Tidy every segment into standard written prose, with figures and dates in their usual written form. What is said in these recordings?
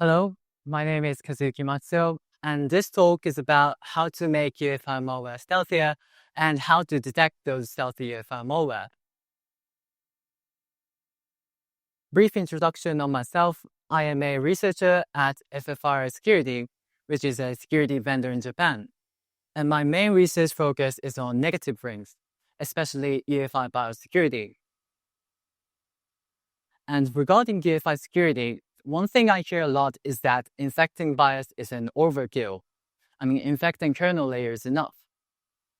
Hello, my name is Kazuki Matsuo, and this talk is about how to make UEFI malware stealthier and how to detect those stealthy UEFI malware. Brief introduction on myself. I am a researcher at FFR Security, which is a security vendor in Japan. And my main research focus is on negative rings, especially UEFI biosecurity. And regarding UEFI security, one thing I hear a lot is that infecting BIOS is an overkill. Infecting kernel layer is enough.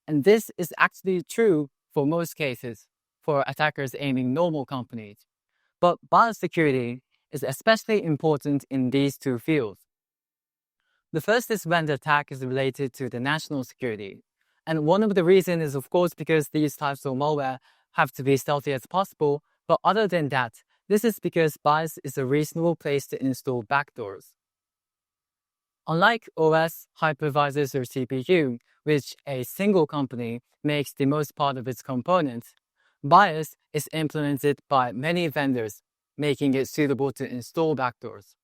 And this is actually true for most cases, for attackers aiming normal companies. But biosecurity is especially important in these two fields. The first is when the attack is related to the national security. And one of the reasons is, of course, because these types of malware have to be stealthy as possible. But other than that, this is because BIOS is a reasonable place to install backdoors. Unlike OS, hypervisors, or CPU, which a single company makes the most part of its components, BIOS is implemented by many vendors, making it suitable to install backdoors.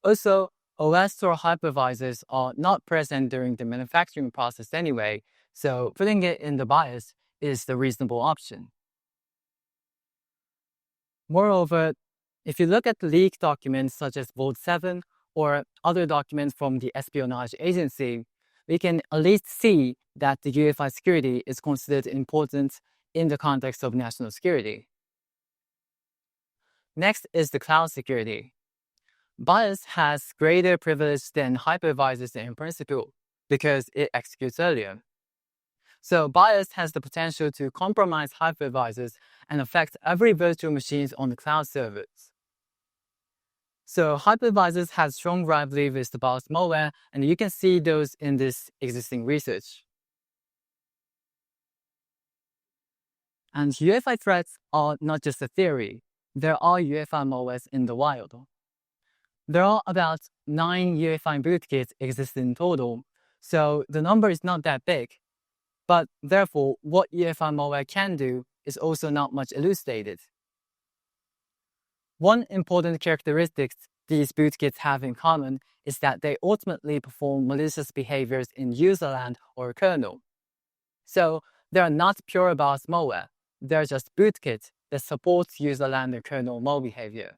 Also, OS or hypervisors are not present during the manufacturing process anyway, so putting it in the BIOS is the reasonable option. Moreover, if you look at the leaked documents such as Vault 7 or other documents from the espionage agency, we can at least see that the UEFI security is considered important in the context of national security. Next is the cloud security. BIOS has greater privilege than hypervisors in principle because it executes earlier. So BIOS has the potential to compromise hypervisors and affect every virtual machine on the cloud servers. So hypervisors have strong rivalry with the BIOS malware, and you can see those in this existing research. And UEFI threats are not just a theory. There are UEFI malwares in the wild. There are about 9 UEFI bootkits exist in total, so the number is not that big. But therefore, what UEFI malware can do is also not much elucidated. One important characteristic these bootkits have in common is that they ultimately perform malicious behaviors in userland or kernel. So they are not pure BIOS malware, they're just bootkits that supports userland or kernel malbehavior.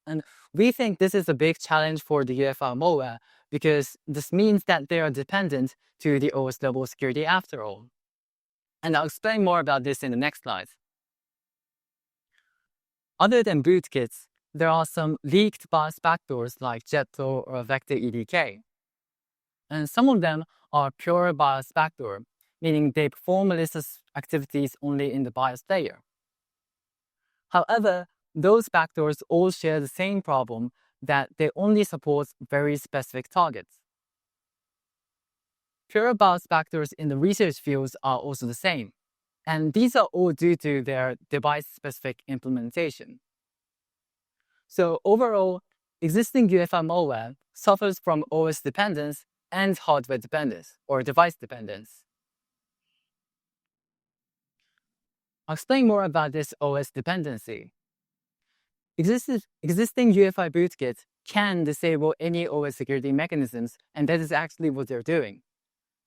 And we think this is a big challenge for the UEFI malware because this means that they are dependent to the OS level security after all. And I'll explain more about this in the next slide. Other than bootkits, there are some leaked BIOS backdoors like Jetto or Vector EDK. And some of them are pure BIOS backdoor, meaning they perform malicious activities only in the BIOS layer. However, those backdoors all share the same problem that they only support very specific targets. Pure BIOS backdoors in the research fields are also the same, and these are all due to their device-specific implementation. So overall, existing UEFI malware suffers from OS dependence and hardware dependence, or device dependence. I'll explain more about this OS dependency. Existing UEFI bootkits can disable any OS security mechanisms, and that is actually what they're doing.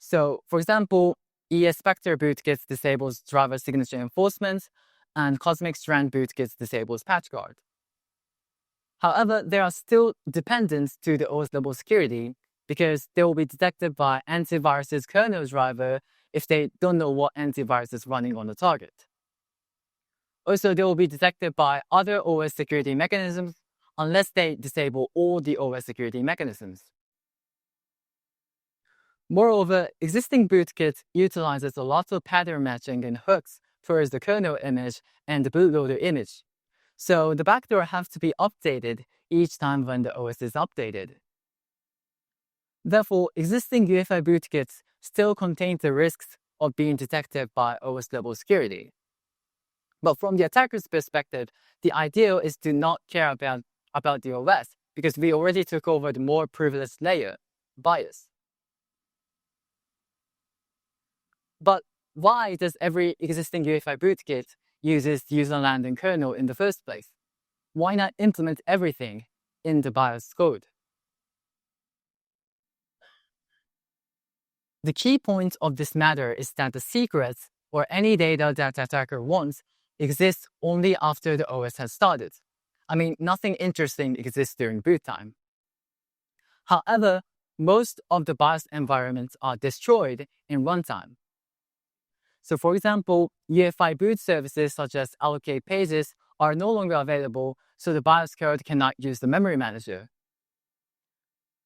So, for example, ES-Spectre bootkits disables driver signature enforcement, and Cosmic Strand bootkits disables patchguard. However, they are still dependent to the OS level security because they will be detected by antivirus's kernel driver if they don't know what antivirus is running on the target. Also, they will be detected by other OS security mechanisms unless they disable all the OS security mechanisms. Moreover, existing bootkit utilizes a lot of pattern matching and hooks towards the kernel image and the bootloader image. So the backdoor has to be updated each time when the OS is updated. Therefore, existing UEFI bootkits still contain the risks of being detected by OS level security. But from the attacker's perspective, the ideal is to not care about the OS because we already took over the more privileged layer, BIOS. But why does every existing UEFI bootkit uses userland and kernel in the first place? Why not implement everything in the BIOS code. The key point of this matter is that the secrets or any data that the attacker wants exists only after the OS has started. I mean, nothing interesting exists during boot time. However, most of the BIOS environments are destroyed in runtime. So for example, UEFI boot services such as allocate pages are no longer available, so the BIOS code cannot use the memory manager.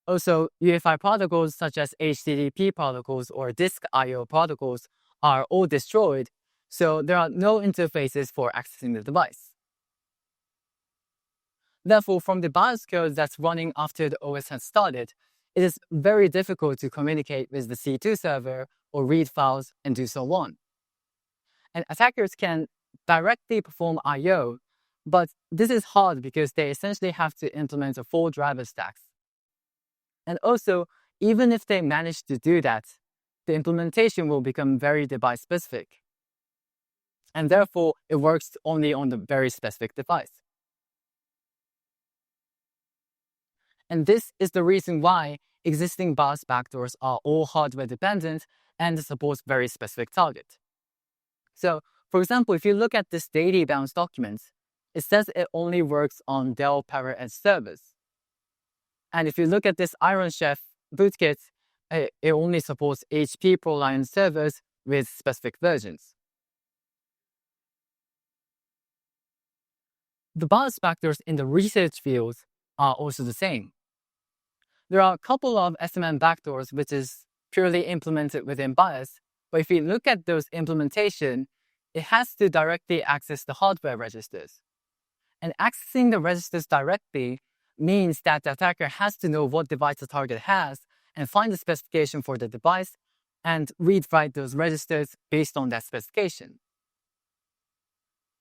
Also, UEFI protocols such as HTTP protocols or disk I/O protocols are all destroyed, so there are no interfaces for accessing the device. Therefore, from the BIOS code that's running after the OS has started, it is very difficult to communicate with the C2 server or read files and do so on. And attackers can directly perform I/O, but this is hard because they essentially have to implement a full driver stack. And also, even if they manage to do that, the implementation will become very device-specific. And therefore, it works only on the very specific device. And this is the reason why existing BIOS backdoors are all hardware-dependent and support very specific targets. So, for example, if you look at this daily bounce document, it says it only works on Dell PowerEdge servers. And if you look at this Iron Chef bootkit, it only supports HP ProLiant servers with specific versions. The BIOS backdoors in the research field are also the same. There are a couple of SMM backdoors which is purely implemented within BIOS, but if you look at those implementation, it has to directly access the hardware registers. And accessing the registers directly means that the attacker has to know what device the target has and find the specification for the device and read-write those registers based on that specification.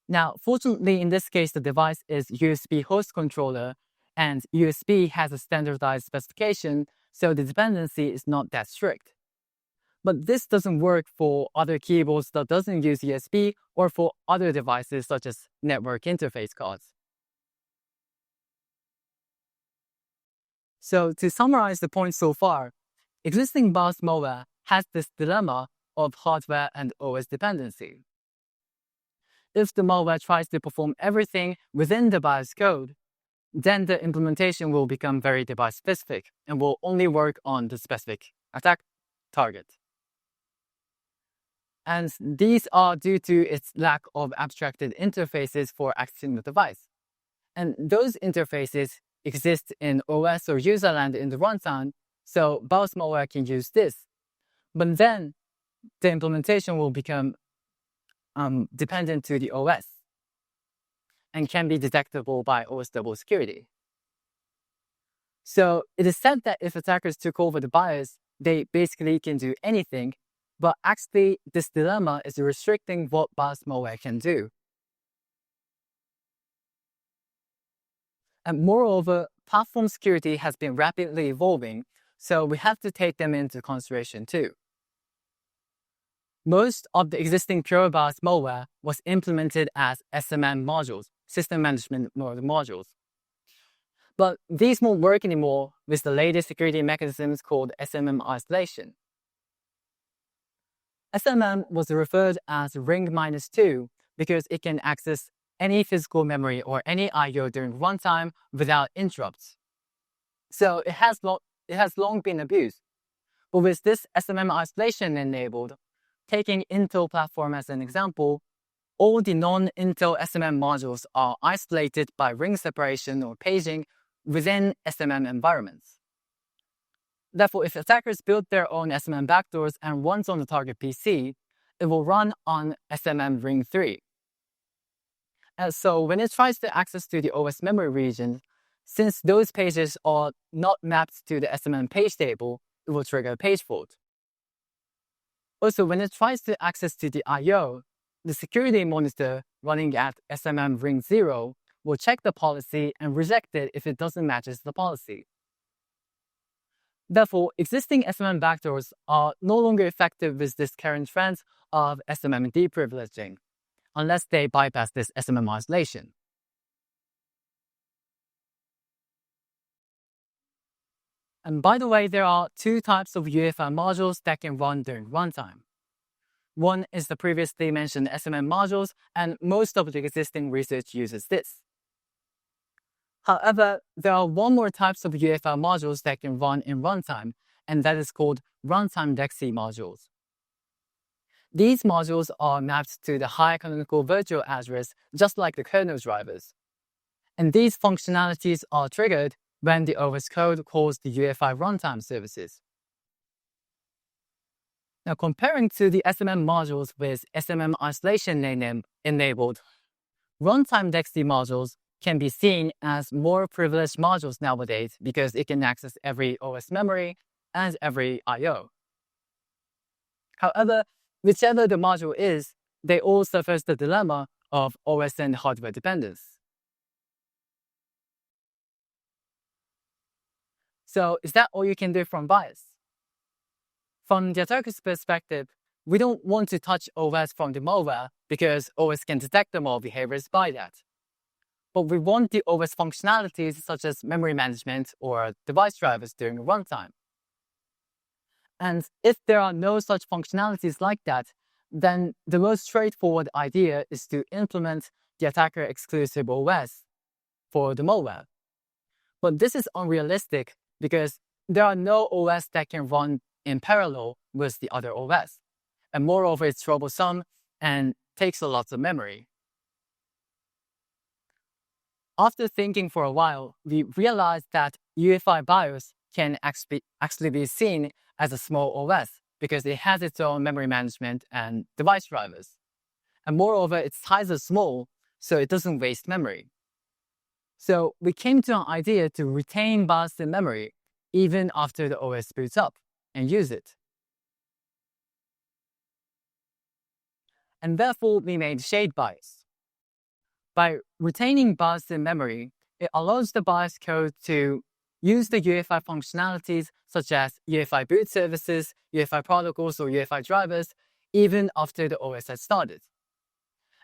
Now, fortunately, in this case, the device is USB host controller, and USB has a standardized specification, so the dependency is not that strict. But this doesn't work for other keyboards that doesn't use USB or for other devices such as network interface cards. So to summarize the point so far, existing BIOS malware has this dilemma of hardware and OS dependency. If the malware tries to perform everything within the BIOS code, then the implementation will become very device-specific and will only work on the specific attack target. And these are due to its lack of abstracted interfaces for accessing the device. And those interfaces exist in OS or userland in the runtime, so BIOS malware can use this. But then the implementation will become dependent to the OS and can be detectable by OS double security. So it is said that if attackers took over the BIOS, they basically can do anything, but actually this dilemma is restricting what BIOS malware can do. And moreover, platform security has been rapidly evolving, so we have to take them into consideration too. Most of the existing pure BIOS malware was implemented as SMM modules, system management modules. But these won't work anymore with the latest security mechanisms called SMM isolation. SMM was referred as ring -2 because it can access any physical memory or any I/O during runtime without interrupts. So it has long been abused. But with this SMM isolation enabled, taking Intel platform as an example, all the non-Intel SMM modules are isolated by ring separation or paging within SMM environments. Therefore, if attackers build their own SMM backdoors and runs on the target PC, it will run on SMM ring 3. And so when it tries to access to the OS memory region, since those pages are not mapped to the SMM page table, it will trigger a page fault. Also, when it tries to access to the I/O, the security monitor running at SMM ring 0 will check the policy and reject it if it doesn't match the policy. Therefore, existing SMM backdoors are no longer effective with this current trend of SMM deprivileging, unless they bypass this SMM isolation. And by the way, there are two types of UEFI modules that can run during runtime. One is the previously mentioned SMM modules, and most of the existing research uses this. However, there are one more types of UEFI modules that can run in runtime, and that is called Runtime DXE modules. These modules are mapped to the high canonical virtual address, just like the kernel drivers. And these functionalities are triggered when the OS code calls the UEFI runtime services. Now, comparing to the SMM modules with SMM isolation enabled, runtime DXE modules can be seen as more privileged modules nowadays because it can access every OS memory and every I/O. However, whichever the module is, they all suffer the dilemma of OS and hardware dependence. So is that all you can do from BIOS? From the attacker's perspective, we don't want to touch OS from the malware because OS can detect the malbehaviors by that. But we want the OS functionalities such as memory management or device drivers during runtime. And if there are no such functionalities like that, then the most straightforward idea is to implement the attacker-exclusive OS for the malware. But this is unrealistic because there are no OS that can run in parallel with the other OS. And moreover, it's troublesome and takes a lot of memory. After thinking for a while, we realized that UEFI BIOS can actually be seen as a small OS because it has its own memory management and device drivers. And moreover, its size is small, so it doesn't waste memory. So we came to an idea to retain BIOS in memory even after the OS boots up and use it. And therefore, we made shade BIOS. By retaining BIOS in memory, it allows the BIOS code to use the UEFI functionalities such as UEFI boot services, UEFI protocols, or UEFI drivers, even after the OS has started.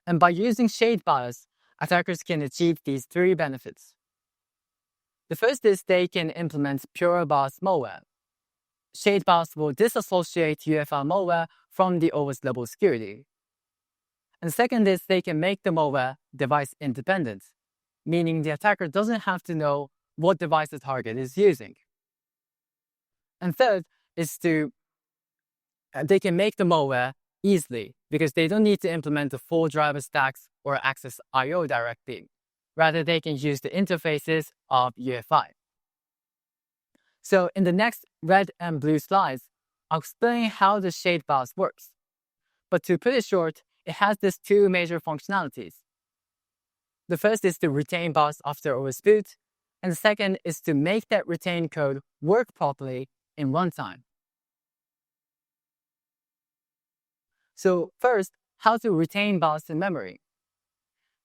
And by using shade BIOS, attackers can achieve these three benefits. The first is they can implement pure BIOS malware. Shade BIOS will disassociate UEFI malware from the OS level security. And second is they can make the malware device independent, meaning the attacker doesn't have to know what device the target is using. And third is they can make the malware easily because they don't need to implement the full driver stacks or access I/O directly. Rather, they can use the interfaces of UEFI. So in the next red and blue slides, I'll explain how the shade BIOS works. But to put it short, it has these two major functionalities. The first is to retain BIOS after OS boot, and the second is to make that retained code work properly in runtime. So first, how to retain BIOS in memory.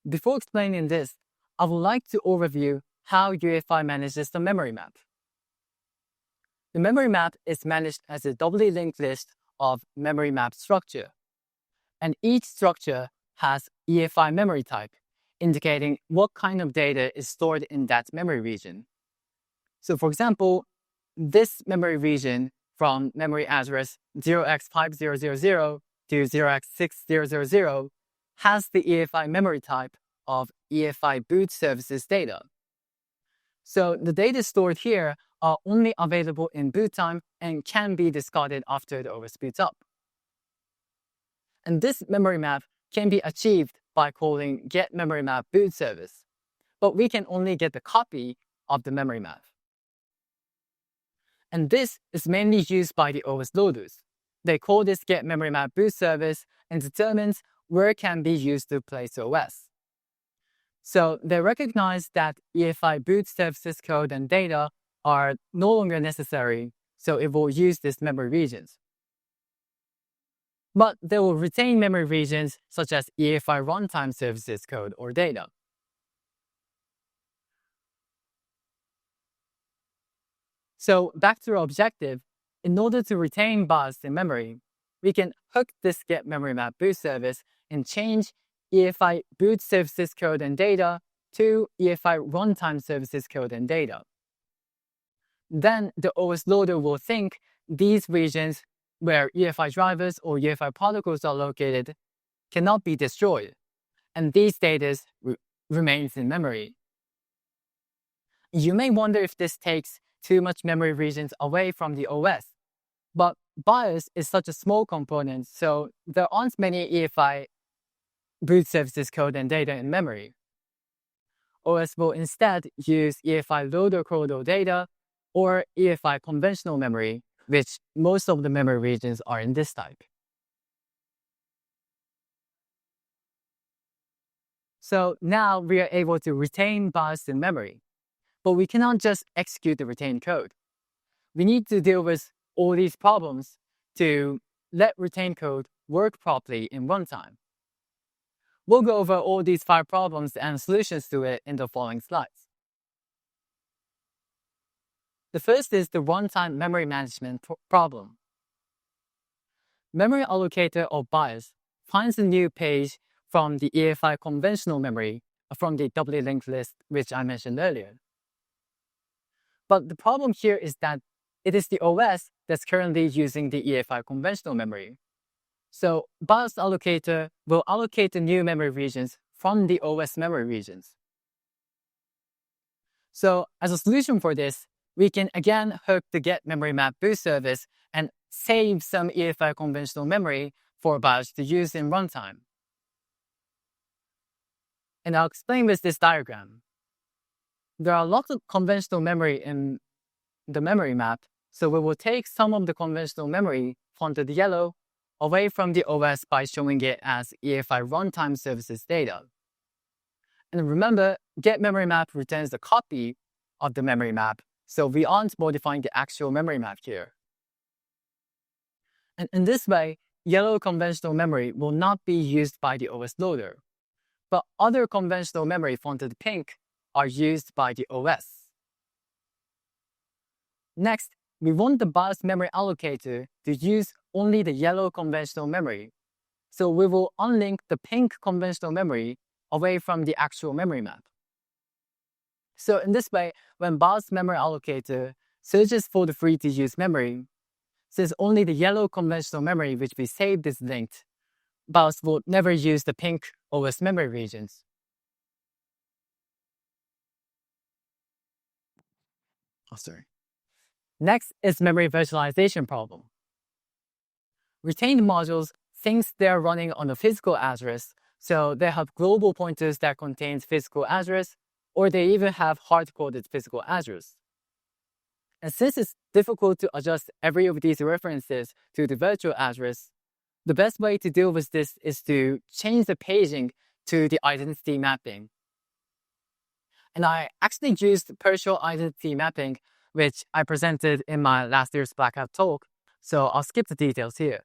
Before explaining this, I would like to overview how UEFI manages the memory map. The memory map is managed as a doubly linked list of memory map structure. And each structure has UEFI memory type, indicating what kind of data is stored in that memory region. So for example, this memory region from memory address 0x5000 to 0x6000 has the UEFI memory type of UEFI boot services data. So the data stored here are only available in boot time and can be discarded after the OS boots up. And this memory map can be achieved by calling getMemoryMapBootService, but we can only get the copy of the memory map. And this is mainly used by the OS loaders. They call this getMemoryMapBootService and determines where it can be used to place OS. So they recognize that UEFI boot services code and data are no longer necessary, so it will use these memory regions. But they will retain memory regions such as UEFI runtime services code or data. So back to our objective, in order to retain BIOS in memory, we can hook this getMemoryMapBootService and change UEFI boot services code and data to UEFI runtime services code and data. then the OS loader will think these regions where UEFI drivers or UEFI protocols are located cannot be destroyed, and these data remains in memory. You may wonder if this takes too much memory regions away from the OS, but BIOS is such a small component, so there aren't many UEFI boot services code and data in memory. OS will instead use UEFI loader code or data or UEFI conventional memory, which most of the memory regions are in this type. So now we are able to retain BIOS in memory, but we cannot just execute the retained code. We need to deal with all these problems to let retained code work properly in runtime. We'll go over all these 5 problems and solutions to it in the following slides. The first is the runtime memory management problem. Memory allocator or BIOS finds a new page from the UEFI conventional memory from the doubly linked list, which I mentioned earlier. But the problem here is that it is the OS that's currently using the UEFI conventional memory. So BIOS allocator will allocate the new memory regions from the OS memory regions. So as a solution for this, we can again hook the get memory map boot service and save some UEFI conventional memory for BIOS to use in runtime. And I'll explain with this diagram. There are lots of conventional memory in the memory map, so we will take some of the conventional memory, fonted yellow, away from the OS by showing it as UEFI runtime services data. And remember, get memory map returns the copy of the memory map, so we aren't modifying the actual memory map here. And in this way, yellow conventional memory will not be used by the OS loader, but other conventional memory fonted pink are used by the OS. Next, we want the BIOS memory allocator to use only the yellow conventional memory, so we will unlink the pink conventional memory away from the actual memory map. So in this way, when BIOS memory allocator searches for the free-to-use memory, since only the yellow conventional memory which we saved is linked, BIOS will never use the pink OS memory regions. Next is memory virtualization problem. Retained modules thinks they're running on a physical address, so they have global pointers that contains physical address, or they even have hard-coded physical address. And since it's difficult to adjust every of these references to the virtual address, the best way to deal with this is to change the paging to the identity mapping. And I actually used partial identity mapping, which I presented in my last year's Black Hat talk, so I'll skip the details here.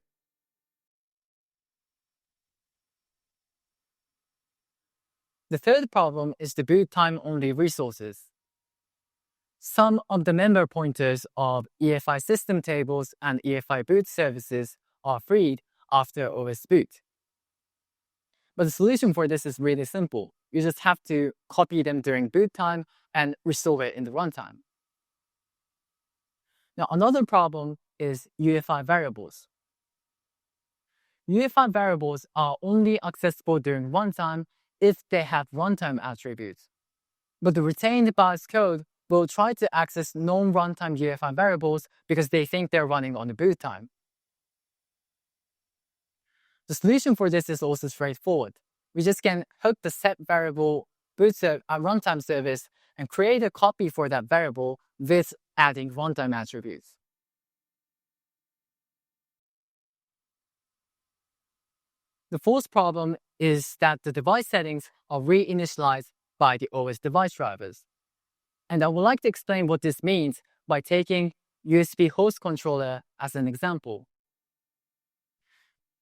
The third problem is the boot time only resources. Some of the member pointers of UEFI system tables and UEFI boot services are freed after OS boot. But the solution for this is really simple. You just have to copy them during boot time and restore it in the runtime. Now, another problem is UEFI variables. UEFI variables are only accessible during runtime if they have runtime attributes. But the retained BIOS code will try to access non-runtime UEFI variables because they think they're running on the boot time. The solution for this is also straightforward. We just can hook the set variable runtime service and create a copy for that variable with adding runtime attributes. The fourth problem is that the device settings are reinitialized by the OS device drivers. And I would like to explain what this means by taking USB host controller as an example.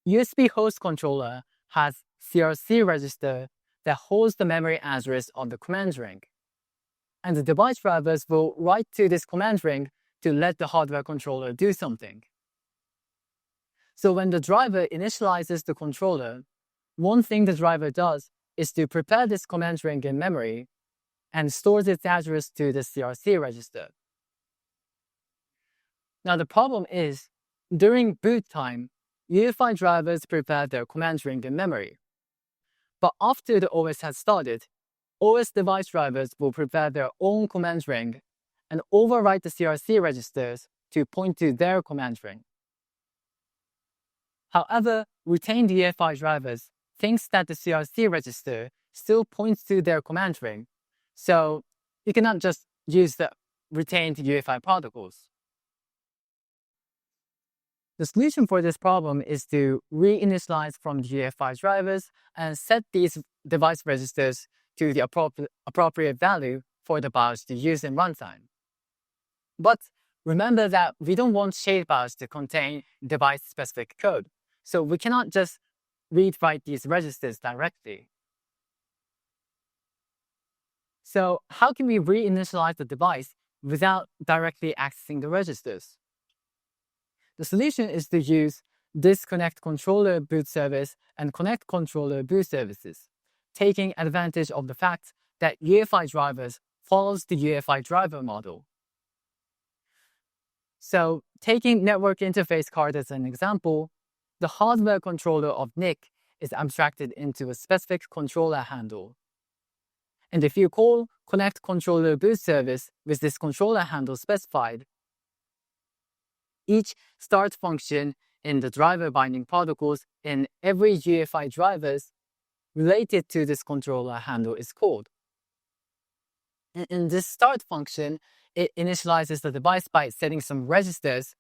USB host controller has CRC register that holds the memory address of the command ring. And the device drivers will write to this command ring to let the hardware controller do something. So when the driver initializes the controller, one thing the driver does is to prepare this command ring in memory and stores its address to the CRC register. Now the problem is, during boot time, UEFI drivers prepare their command ring in memory. But after the OS has started, OS device drivers will prepare their own command ring and overwrite the CRC registers to point to their command ring. However, retained UEFI drivers thinks that the CRC register still points to their command ring, so you cannot just use the retained UEFI protocols. The solution for this problem is to reinitialize from the UEFI drivers and set these device registers to the appropriate value for the BIOS to use in runtime. But remember that we don't want shade BIOS to contain device-specific code, so we cannot just read-write these registers directly. So how can we reinitialize the device without directly accessing the registers? The solution is to use disconnect controller boot service and connect controller boot services, taking advantage of the fact that UEFI drivers follows the UEFI driver model. So taking network interface card as an example, the hardware controller of NIC is abstracted into a specific controller handle. And if you call connect controller boot service with this controller handle specified, each start function in the driver binding protocols in every UEFI drivers related to this controller handle is called. And in this start function, it initializes the device by setting some registers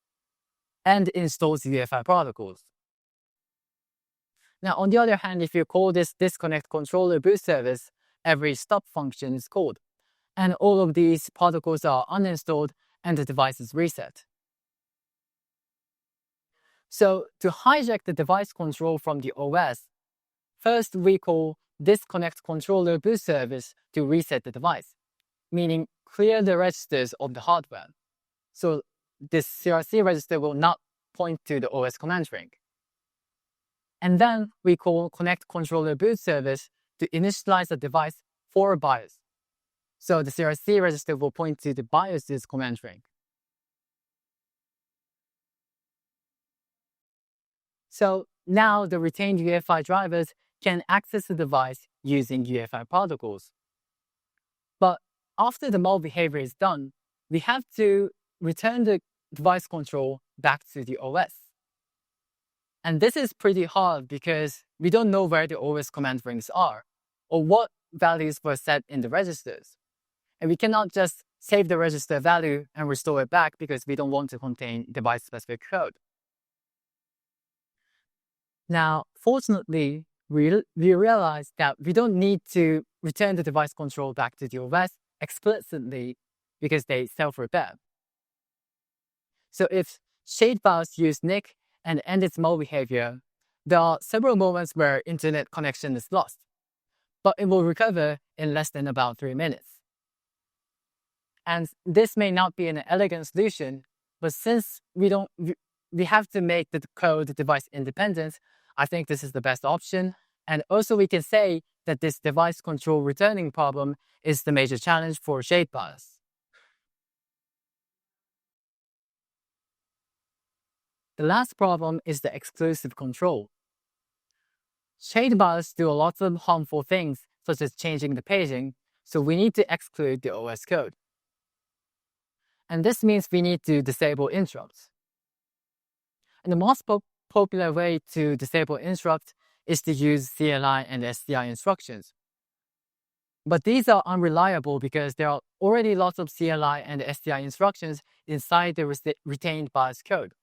and installs UEFI protocols. Now, on the other hand, if you call this disconnect controller boot service, every stop function is called, and all of these protocols are uninstalled and the device is reset. So to hijack the device control from the OS, first we call disconnect controller boot service to reset the device, meaning clear the registers of the hardware. So this CRC register will not point to the OS command ring. And then we call connect controller boot service to initialize the device for BIOS. So the CRC register will point to the BIOS's command ring. So now the retained UEFI drivers can access the device using UEFI protocols. But after the malbehavior is done, we have to return the device control back to the OS. And this is pretty hard because we don't know where the OS command rings are or what values were set in the registers. And we cannot just save the register value and restore it back because we don't want to contain device-specific code. Now, fortunately, we realized that we don't need to return the device control back to the OS explicitly because they self-repair. So if shade BIOS use NIC and end its malbehavior, there are several moments where internet connection is lost, but it will recover in less than about 3 minutes. And this may not be an elegant solution, but since we have to make the code device independent, I think this is the best option. And also we can say that this device control returning problem is the major challenge for shade BIOS. The last problem is the exclusive control. Shade BIOS do a lot of harmful things, such as changing the paging, so we need to exclude the OS code. And this means we need to disable interrupts. And the most popular way to disable interrupt is to use CLI and SCI instructions. But these are unreliable because there are already lots of CLI and SCI instructions inside the retained BIOS code.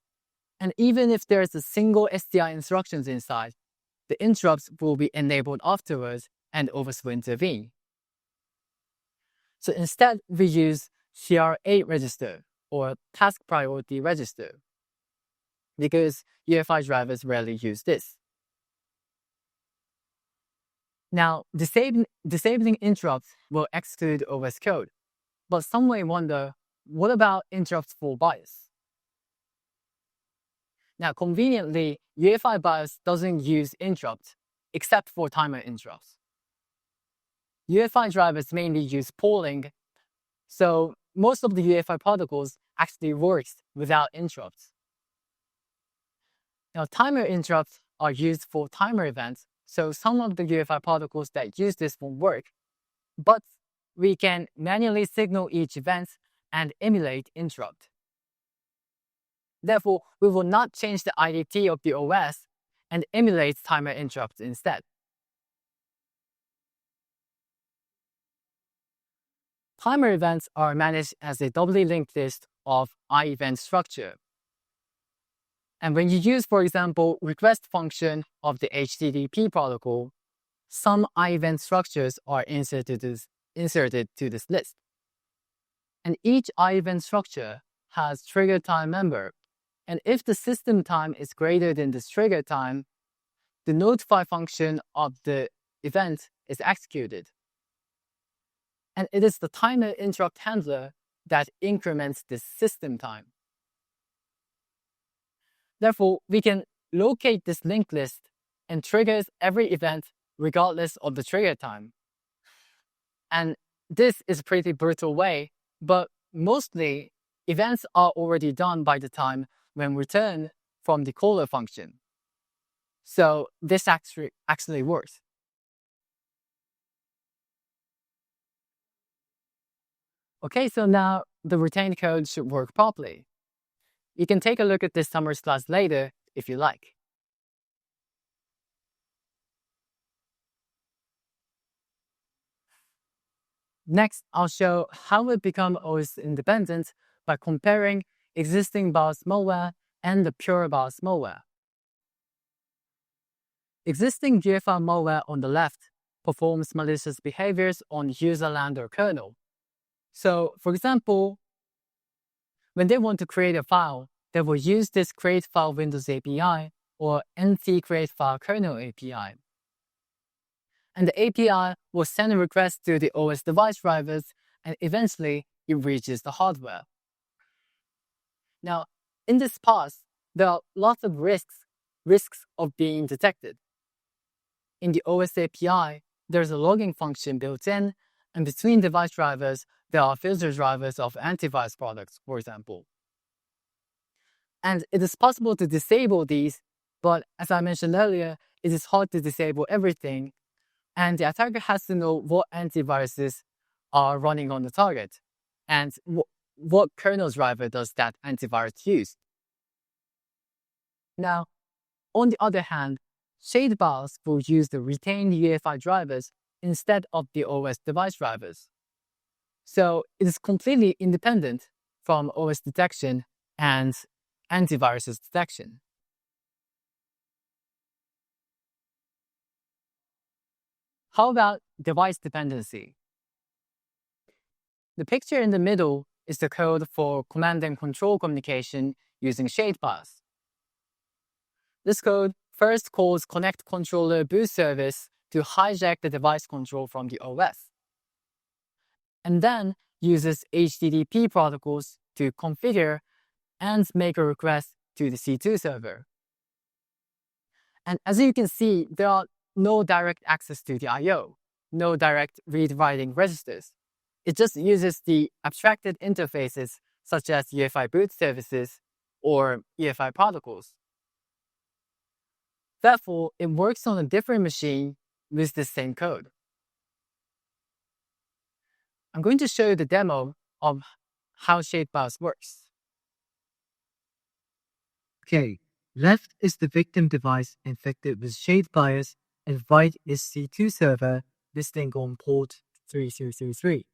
And even if there is a single SCI instructions inside, the interrupts will be enabled afterwards and OS will intervene. So instead, we use CR8 register or task priority register because UEFI drivers rarely use this. Now, disabling interrupts will exclude OS code, but some may wonder, what about interrupts for BIOS? Now, conveniently, UEFI BIOS doesn't use interrupts, except for timer interrupts. UEFI drivers mainly use polling, so most of the UEFI protocols actually works without interrupts. Now, timer interrupts are used for timer events, so some of the UEFI protocols that use this won't work, but we can manually signal each event and emulate interrupt. Therefore, we will not change the IDT of the OS and emulate timer interrupts instead. Timer events are managed as a doubly linked list of I-event structure. And when you use, for example, request function of the HTTP protocol, some I-event structures are inserted to this list. And each I-event structure has trigger time member. And if the system time is greater than this trigger time, the notify function of the event is executed. And it is the timer interrupt handler that increments this system time. Therefore, we can locate this linked list and triggers every event regardless of the trigger time. And this is a pretty brutal way, but mostly events are already done by the time when returned from the caller function. So this actually works. Okay, so now the retained code should work properly. You can take a look at this summer's class later if you like. Next, I'll show how we become OS independent by comparing existing BIOS malware and the pure BIOS malware. Existing UEFI malware on the left performs malicious behaviors on userland or kernel. So, for example, when they want to create a file, they will use this create file Windows API or NC create file kernel API. And the API will send a request to the OS device drivers, and eventually it reaches the hardware. Now, in this path, there are lots of risks of being detected. In the OS API, there's a logging function built in, and between device drivers, there are filter drivers of antivirus products, for example. And it is possible to disable these, but as I mentioned earlier, it is hard to disable everything, and the attacker has to know what antiviruses are running on the target, and what kernel driver does that antivirus use. Now, on the other hand, shade BIOS will use the retained UEFI drivers instead of the OS device drivers. So it is completely independent from OS detection and antivirus detection. How about device dependency? The picture in the middle is the code for command and control communication using shade BIOS. This code first calls connect controller boot service to hijack the device control from the OS, and then uses HTTP protocols to configure and make a request to the C2 server. And as you can see, there are no direct access to the I/O, no direct read-writing registers. It just uses the abstracted interfaces such as UEFI boot services or UEFI protocols. Therefore, it works on a different machine with the same code. I'm going to show you the demo of how shade BIOS works. Okay, left is the victim device infected with shade BIOS, and right is C2 server listing on port 3033.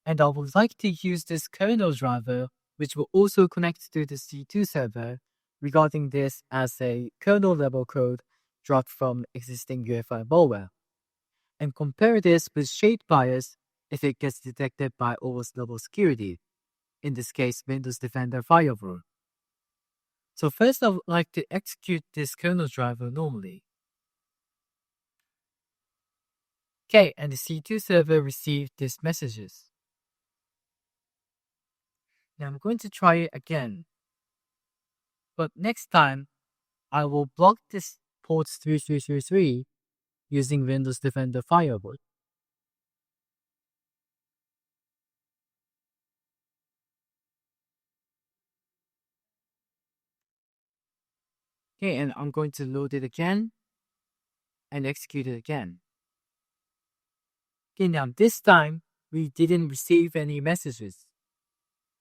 And I would like to use this kernel driver, which will also connect to the C2 server, regarding this as a kernel level code dropped from existing UEFI malware, and compare this with shade BIOS if it gets detected by OS level security, in this case Windows Defender Firewall. So first I would like to execute this kernel driver normally. Okay, and the C2 server received these messages. Now I'm going to try it again. But next time, I will block this port 3333 using Windows Defender Firewall. Okay, and I'm going to load it again and execute it again. Okay, now this time we didn't receive any messages.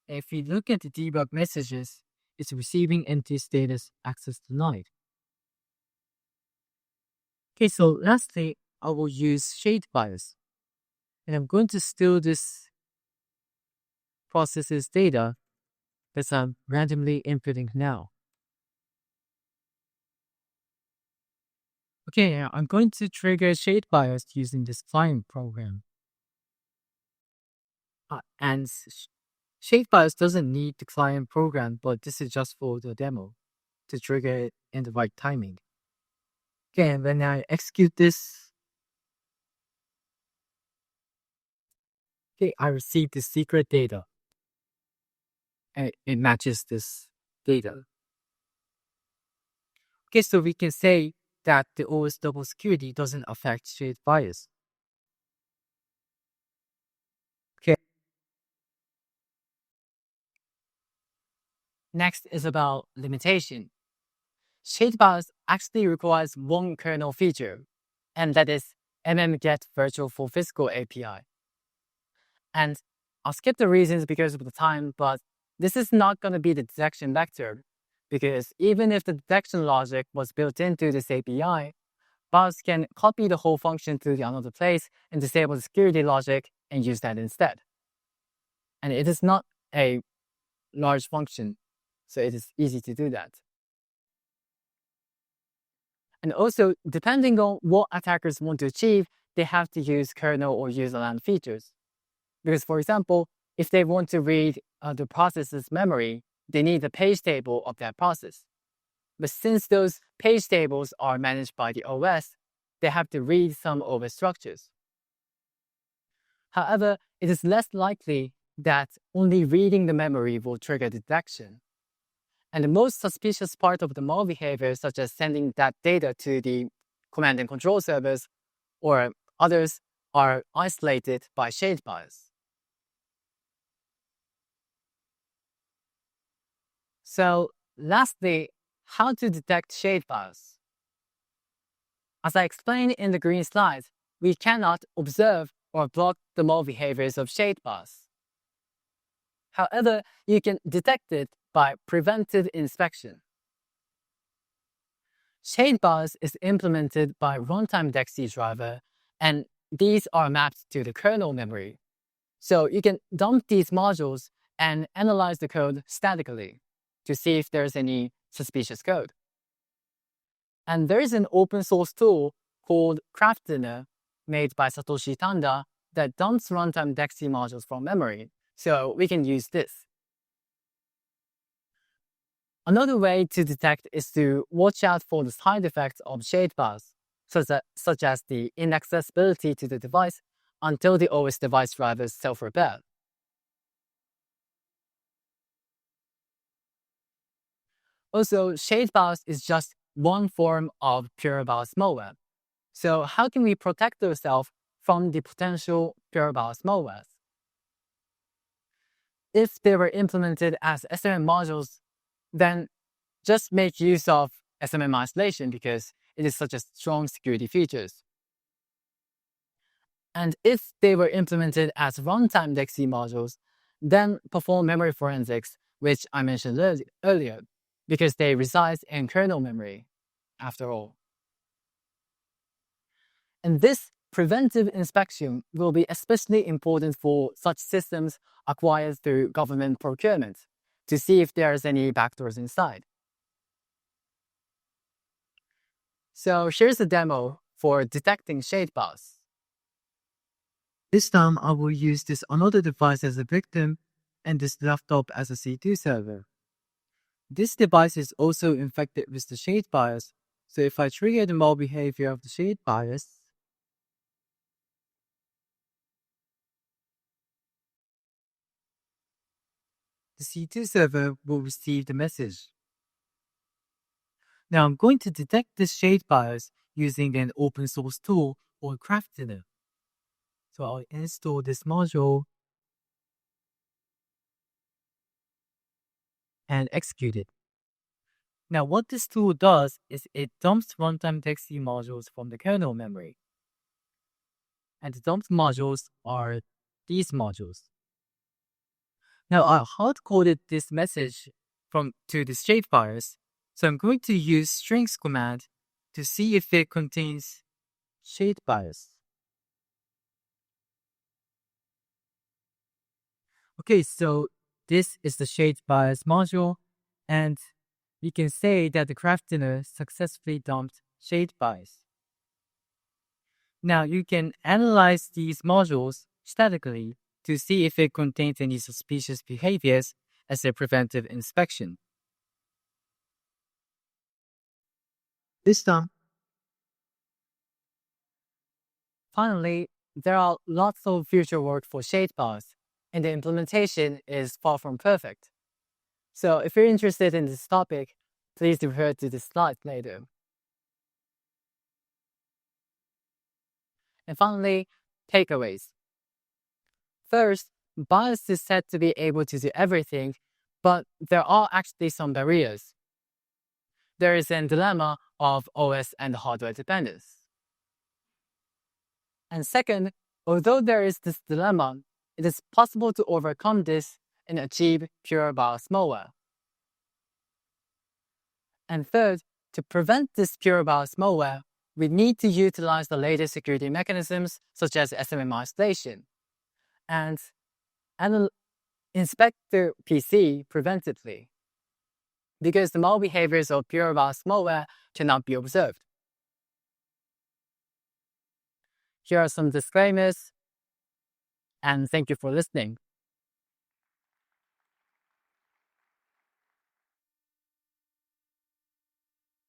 And if we look at the debug messages, it's receiving empty status access denied. Okay, so lastly, I will use shade bias. And I'm going to steal this process's data that I'm randomly inputting now. Okay, now I'm going to trigger shade bias using this client program. And shade bias doesn't need the client program, but this is just for the demo to trigger it in the right timing. Okay, and when I execute this, okay, I receive the secret data. And it matches this data. Okay, so we can say that the OS double security doesn't affect shade bias. Okay. Next is about limitation. Shade bias actually requires one kernel feature, and that is mmget virtual for physical API. And I'll skip the reasons because of the time, but this is not going to be the detection vector, because even if the detection logic was built into this API, BIOS can copy the whole function to the another place and disable the security logic and use that instead. And it is not a large function, so it is easy to do that. And also, depending on what attackers want to achieve, they have to use kernel or userland features. Because, for example, if they want to read the process's memory, they need the page table of that process. But since those page tables are managed by the OS, they have to read some OS structures. However, it is less likely that only reading the memory will trigger detection. And the most suspicious part of the malbehavior, such as sending that data to the command and control servers or others, are isolated by shade bias. So lastly, how to detect shade bias? As I explained in the green slides, we cannot observe or block the malbehaviors of shade bias. However, you can detect it by preventive inspection. Shade bias is implemented by Runtime DXE driver, and these are mapped to the kernel memory. So you can dump these modules and analyze the code statically to see if there's any suspicious code. And there is an open source tool called Craftinner made by Satoshi Tanda that dumps Runtime DXE modules from memory. So we can use this. Another way to detect is to watch out for the side effects of shade bias, such as the inaccessibility to the device until the OS device drivers self-repair. Also, shade bias is just one form of pure BIOS malware. So how can we protect ourselves from the potential pure BIOS malware? If they were implemented as SMM modules, then just make use of SMM isolation because it is such a strong security features. And if they were implemented as runtime DXE modules, then perform memory forensics, which I mentioned earlier, because they reside in kernel memory, after all. And this preventive inspection will be especially important for such systems acquired through government procurement to see if there's any backdoors inside. So here's a demo for detecting shade bias. This time I will use this another device as a victim and this laptop as a C2 server. This device is also infected with the shade bias, so if I trigger the malbehavior of the shade bias, the C2 server will receive the message. Now I'm going to detect this shade bias using an open source tool called Craftinner. So I'll install this module and execute it. Now, what this tool does is it dumps runtime DXE modules from the kernel memory. And the dumped modules are these modules. Now, I hard-coded this message to the shapefires, so I'm going to use strings command to see if it contains shapefires. Okay, so this is the shapefires module, and we can say that the crafter successfully dumped shapefires. Now, you can analyze these modules statically to see if it contains any suspicious behaviors as a preventive inspection. This time. Finally, there are lots of future work for shadebars, and the implementation is far from perfect. So if you're interested in this topic, please refer to the slides later. And finally, takeaways. First, BIOS is said to be able to do everything, but there are actually some barriers. There is a dilemma of OS and hardware dependence. And second, although there is this dilemma, it is possible to overcome this and achieve pure BIOS malware. And third, to prevent this pure BIOS malware, we need to utilize the latest security mechanisms such as SMM isolation and inspect the PC preventively, because the malbehaviors of pure BIOS malware cannot be observed. Here are some disclaimers, and thank you for listening.